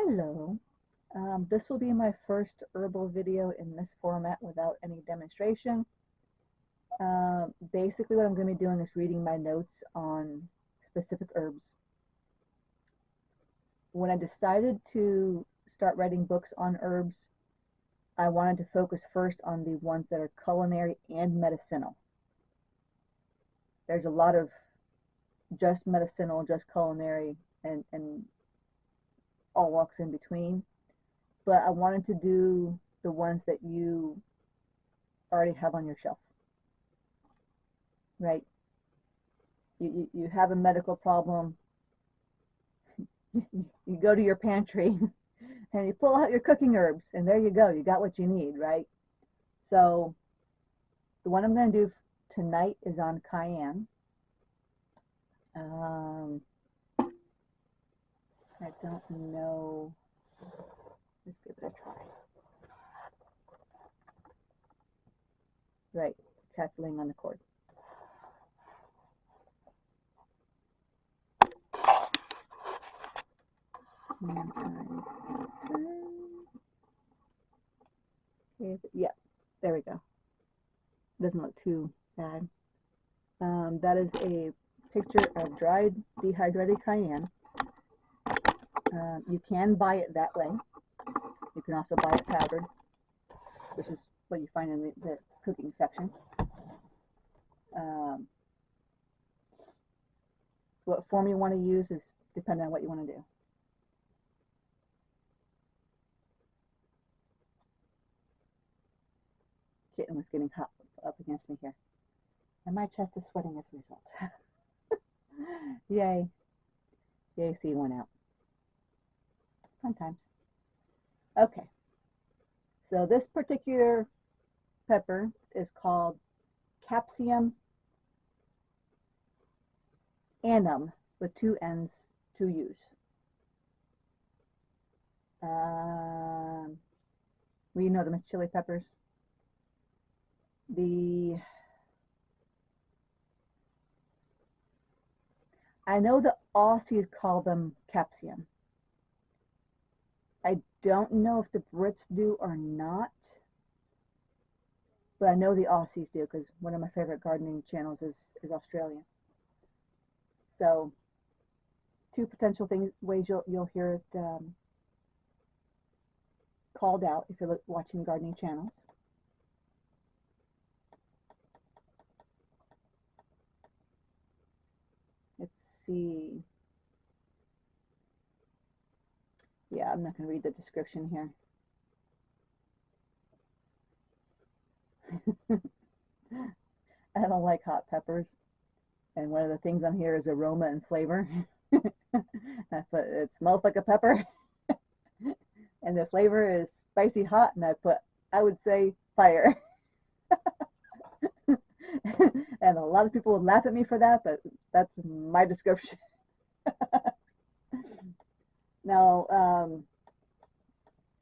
Hello. This will be my first herbal video in this format without any demonstration. Basically what I'm going to be doing is reading my notes on specific herbs. When I decided to start writing books on herbs, I wanted to focus first on the ones that are culinary and medicinal. There's a lot of just medicinal, just culinary, and all walks in between. But I wanted to do the ones that you already have on your shelf, right? You have a medical problem, you go to your pantry and you pull out your cooking herbs, and there you go, you got what you need, right? So the one I'm going to do tonight is on cayenne. I don't know. Let's give it a try. Right, cat's laying on the cord. Yeah, there we go. Doesn't look too bad. That is a picture of dried dehydrated cayenne. You can buy it that way. You can also buy it powdered, which is what you find in the cooking section. What form you want to use is depending on what you want to do. Kitten was getting hot up against me here. And my chest is sweating as a result. Yay. The AC went out. Fun times. Okay. So this particular pepper is called Capsium annum with two N's, two U's. We know them as chili peppers. I know the Aussies call them capsium. I don't know if the Brits do or not, but I know the Aussies do because one of my favorite gardening channels is Australian. So, two potential ways you'll hear it called out if you're watching gardening channels. Let's see. Yeah, I'm not going to read the description here. I don't like hot peppers, and one of the things on here is aroma and flavor. But it smells like a pepper, and the flavor is spicy hot, and I would say fire. And a lot of people would laugh at me for that, but that's my description. Now,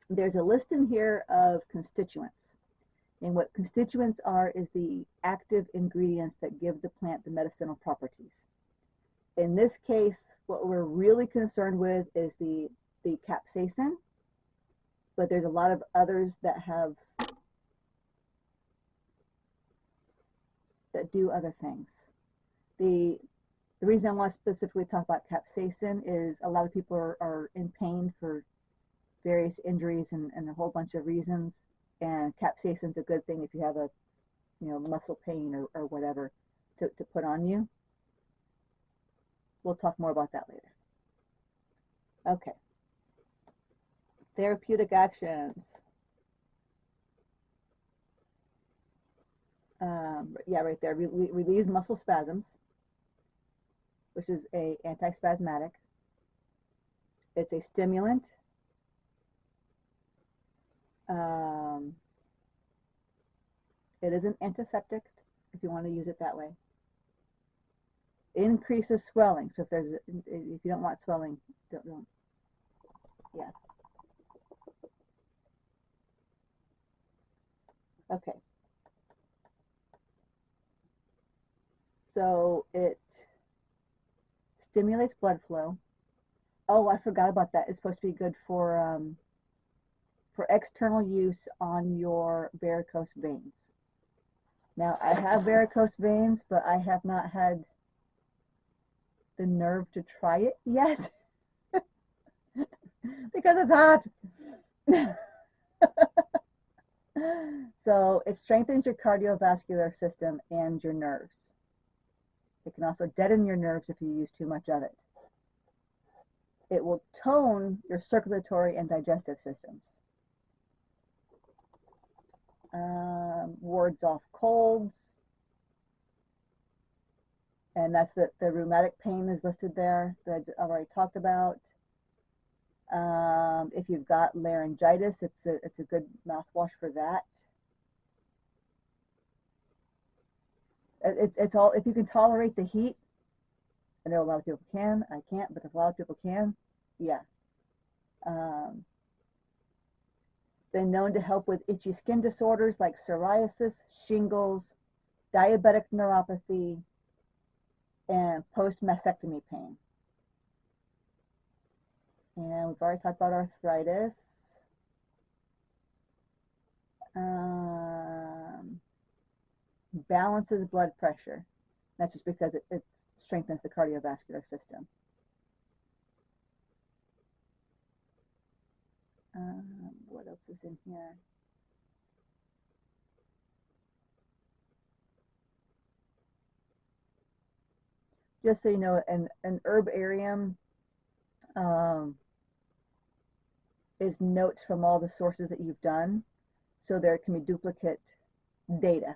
there's a list in here of constituents. And what constituents are is the active ingredients that give the plant the medicinal properties. In this case, what we're really concerned with is the capsaicin, but there's a lot of others that do other things. The reason I want to specifically talk about capsaicin is a lot of people are in pain for various injuries and a whole bunch of reasons. And capsaicin is a good thing if you have a muscle pain or whatever to put on you. We'll talk more about that later. Okay. Therapeutic actions. Yeah, right there. Relieves muscle spasms, which is a antispasmodic. It's a stimulant. It is an antiseptic, if you want to use it that way. Increases swelling. So if you don't want swelling, don't. Yeah. Okay. So it stimulates blood flow. Oh, I forgot about that. It's supposed to be good for external use on your varicose veins. Now, I have varicose veins, but I have not had the nerve to try it yet because it's hot. So it strengthens your cardiovascular system and your nerves. It can also deaden your nerves if you use too much of it. It will tone your circulatory and digestive systems. Wards off colds. And that's the rheumatic pain is listed there that I've already talked about. If you've got laryngitis, it's a good mouthwash for that. It's all, if you can tolerate the heat. I know a lot of people can. I can't, but if a lot of people can, yeah. Been known to help with itchy skin disorders like psoriasis, shingles, diabetic neuropathy, and post-mastectomy pain. And we've already talked about arthritis. Balances blood pressure. That's just because it strengthens the cardiovascular system. What else is in here? Just so you know, an herbarium is notes from all the sources that you've done, so there can be duplicate data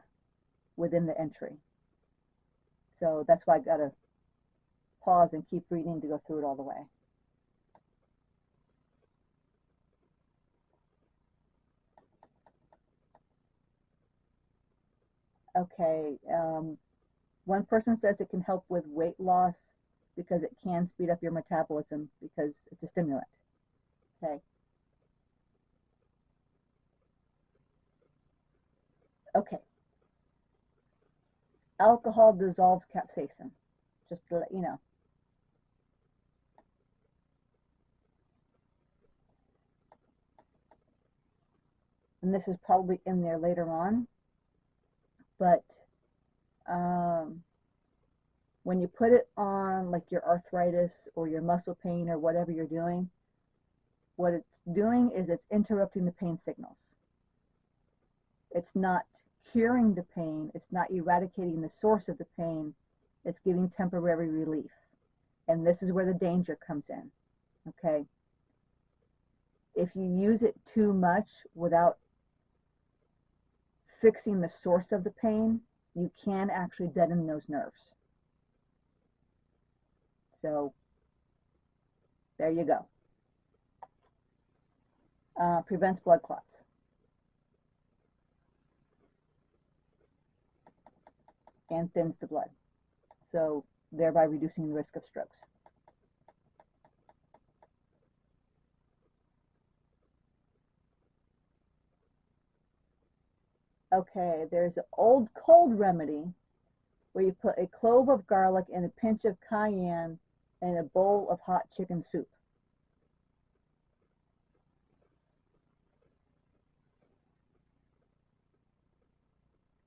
within the entry. So that's why I got to pause and keep reading to go through it all the way. Okay, one person says it can help with weight loss because it can speed up your metabolism because it's a stimulant. Okay. Okay. Alcohol dissolves capsaicin, just to let you know. And this is probably in there later on, but when you put it on like your arthritis or your muscle pain or whatever you're doing, what it's doing is it's interrupting the pain signals. It's not curing the pain. It's not eradicating the source of the pain. It's giving temporary relief. And this is where the danger comes in. Okay. If you use it too much without fixing the source of the pain, you can actually deaden those nerves. So there you go. Prevents blood clots. And thins the blood. So thereby reducing the risk of strokes. Okay, there's an old cold remedy where you put a clove of garlic and a pinch of cayenne in a bowl of hot chicken soup.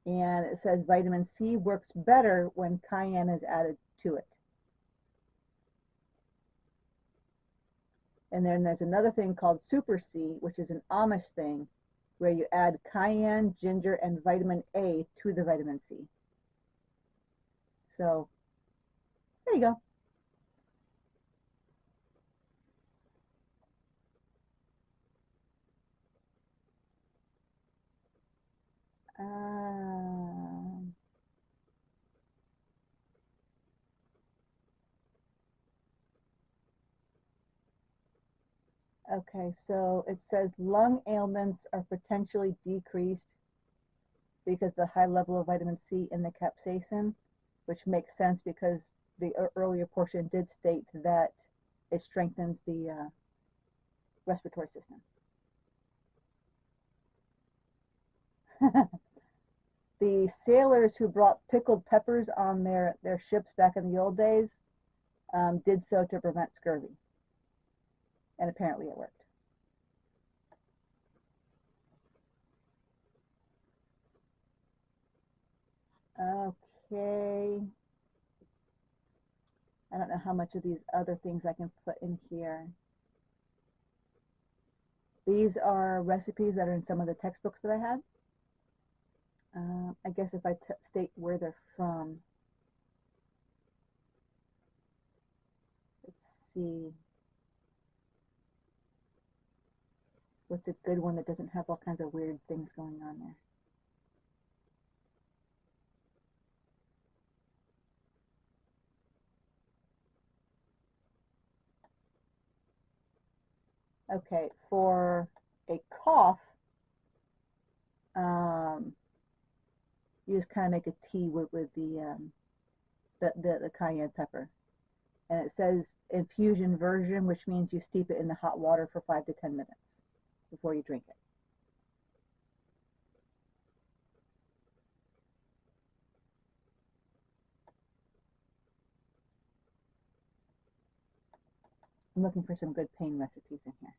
And it says vitamin C works better when cayenne is added to it. And then there's another thing called Super C, which is an Amish thing, where you add cayenne, ginger, and vitamin A to the vitamin C. So there you go. Okay, so it says lung ailments are potentially decreased because the high level of vitamin C in the capsaicin, which makes sense because the earlier portion did state that it strengthens the respiratory system. The sailors who brought pickled peppers on their ships back in the old days did so to prevent scurvy. and apparently it worked. Okay. I don't know how much of these other things I can put in here. These are recipes that are in some of the textbooks that I had. I guess if I state where they're from. Let's see. What's a good one that doesn't have all kinds of weird things going on there? Okay, for a cough, you just kind of make a tea with the cayenne pepper. And it says infusion version, which means you steep it in the hot water for 5 to 10 minutes before you drink it. I'm looking for some good pain recipes in here.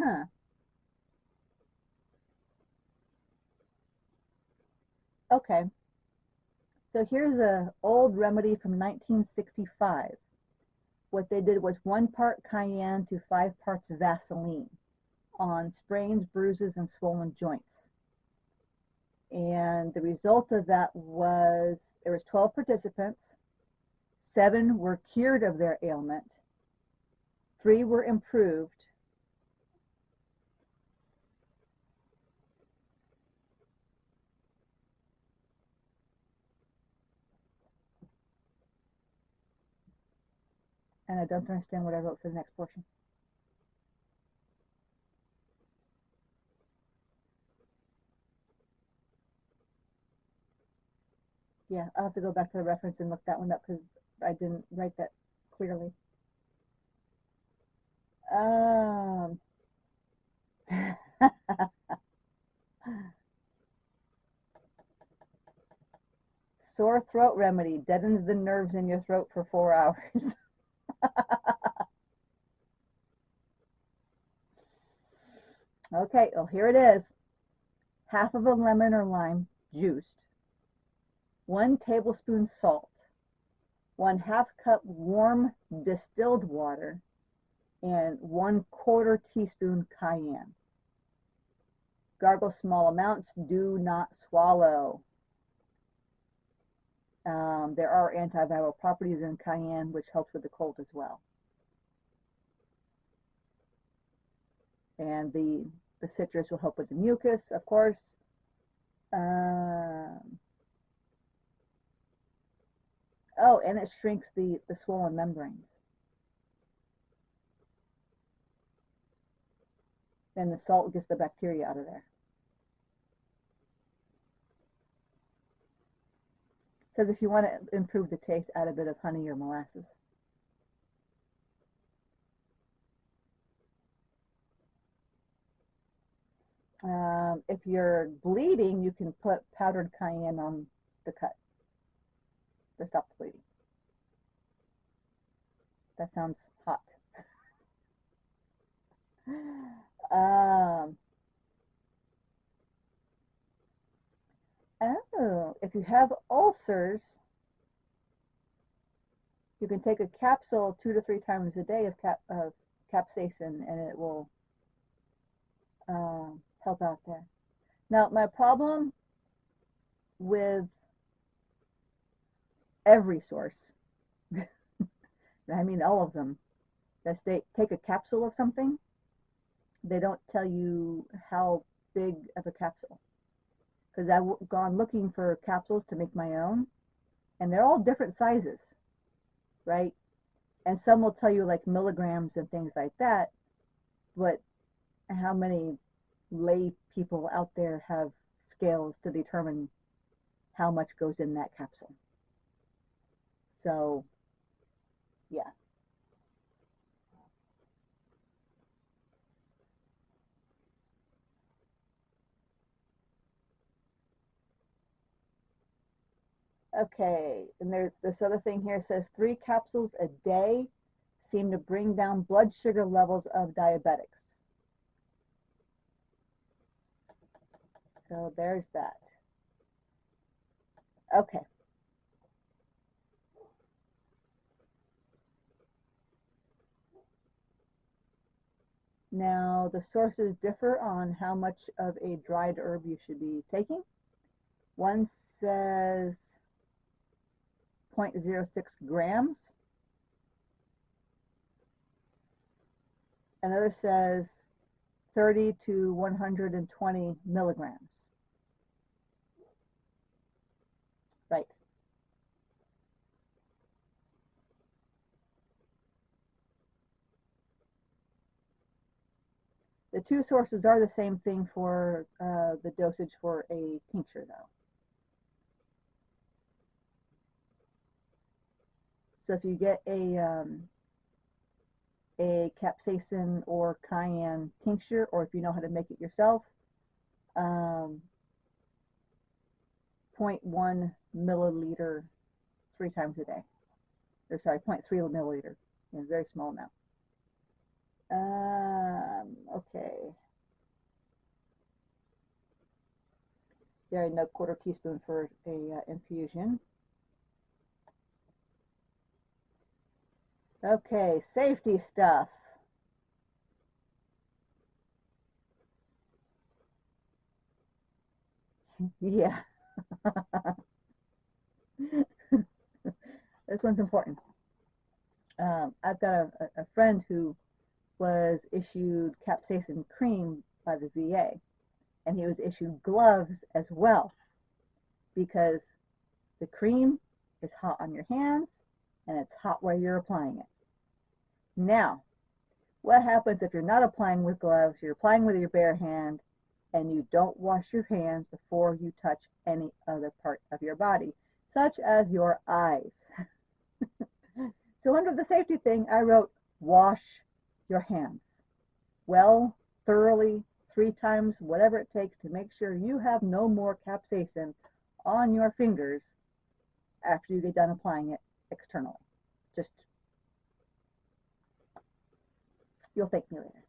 Huh. Okay. So here's an old remedy from 1965. What they did was 1 part cayenne to 5 parts Vaseline on sprains, bruises, and swollen joints. And the result of that was there was 12 participants. 7 were cured of their ailment. 3 were improved. And I don't understand what I wrote for the next portion. Yeah, I'll have to go back to the reference and look that one up because I didn't write that clearly. Sore throat remedy deadens the nerves in your throat for 4 hours. Okay, well, here it is. Half of a lemon or lime juiced, 1 tablespoon salt, 1/2 cup warm distilled water, and 1/4 teaspoon cayenne. Gargle small amounts, do not swallow. There are antiviral properties in cayenne, which helps with the cold as well. And the citrus will help with the mucus, of course. Oh, and it shrinks the swollen membranes. And the salt gets the bacteria out of there. It says if you want to improve the taste, add a bit of honey or molasses. If you're bleeding, you can put powdered cayenne on the cut to stop the bleeding. That sounds hot. Oh, if you have ulcers, you can take a capsule 2 to 3 times a day of capsaicin, and it will help out there. Now, my problem with every source, I mean all of them, that they take a capsule of something, they don't tell you how big of a capsule. Because I've gone looking for capsules to make my own, and they're all different sizes, right? And some will tell you like milligrams and things like that, but how many lay people out there have scales to determine how much goes in that capsule? So, yeah. Okay, and there's this other thing here says 3 capsules a day seem to bring down blood sugar levels of diabetics. So there's that. Okay. Now, the sources differ on how much of a dried herb you should be taking. One says 0.06 grams. Another says 30 to 120 milligrams. Right. The two sources are the same thing for the dosage for a tincture, though. So if you get a capsaicin or cayenne tincture, or if you know how to make it yourself, 0.1 milliliter 3 times a day. Or sorry, 0.3 milliliter. A very small amount. Okay. Yeah, no, 1/4 teaspoon for a infusion. Okay, safety stuff. Yeah. This one's important. I've got a friend who was issued capsaicin cream by the VA, and he was issued gloves as well, because the cream is hot on your hands and it's hot where you're applying it. Now, what happens if you're not applying with gloves, you're applying with your bare hand, and you don't wash your hands before you touch any other part of your body, such as your eyes? So under the safety thing, I wrote, wash your hands well, thoroughly, 3 times, whatever it takes, to make sure you have no more capsaicin on your fingers after you get done applying it externally. Just, you'll thank me later.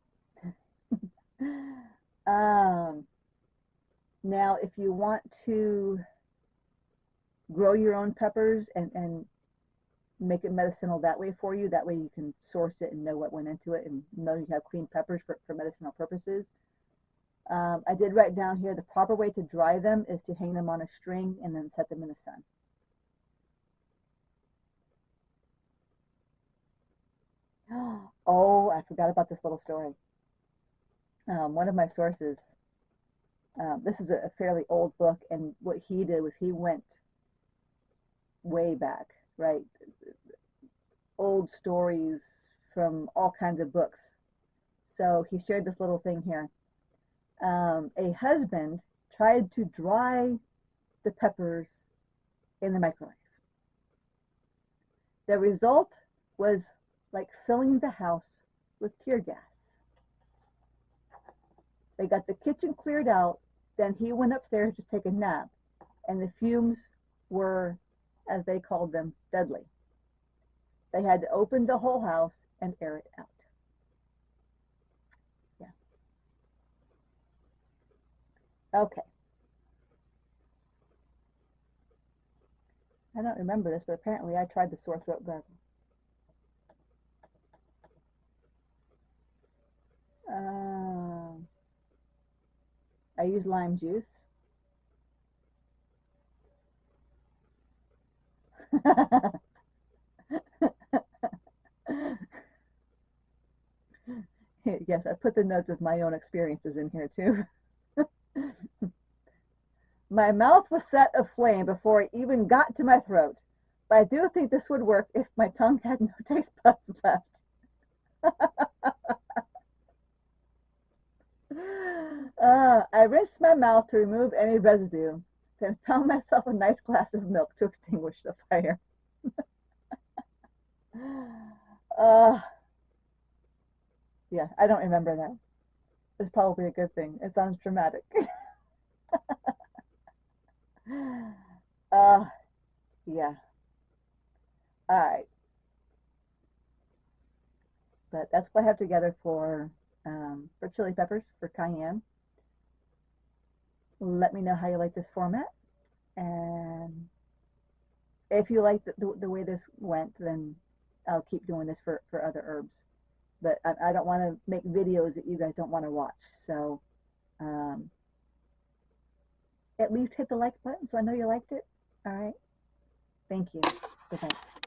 Now, if you want to grow your own peppers and make it medicinal that way for you, that way you can source it and know what went into it and know you have clean peppers for medicinal purposes. I did write down here the proper way to dry them is to hang them on a string and then set them in the sun. Oh, I forgot about this little story. One of my sources, this is a fairly old book, and what he did was he went way back, right? Old stories from all kinds of books. So he shared this little thing here. A husband tried to dry the peppers in the microwave. The result was like filling the house with tear gas. They got the kitchen cleared out, then he went upstairs to take a nap, and the fumes were, as they called them, deadly. They had to open the whole house and air it out. Yeah. Okay. I don't remember this, but apparently I tried the sore throat gargle. I use lime juice. Yes, I put the notes of my own experiences in here too. My mouth was set aflame before it even got to my throat, but I do think this would work if my tongue had no taste buds left. I rinsed my mouth to remove any residue, then found myself a nice glass of milk to extinguish the fire. Yeah, I don't remember that. It's probably a good thing. It sounds dramatic. uh, Yeah. All right. But that's what I have together for chili peppers for cayenne. Let me know how you like this format, and if you like the way this went, then I'll keep doing this for other herbs. But I don't want to make videos that you guys don't want to watch. So um, at least hit the like button so I know you liked it. All right. Thank you. Bye-bye.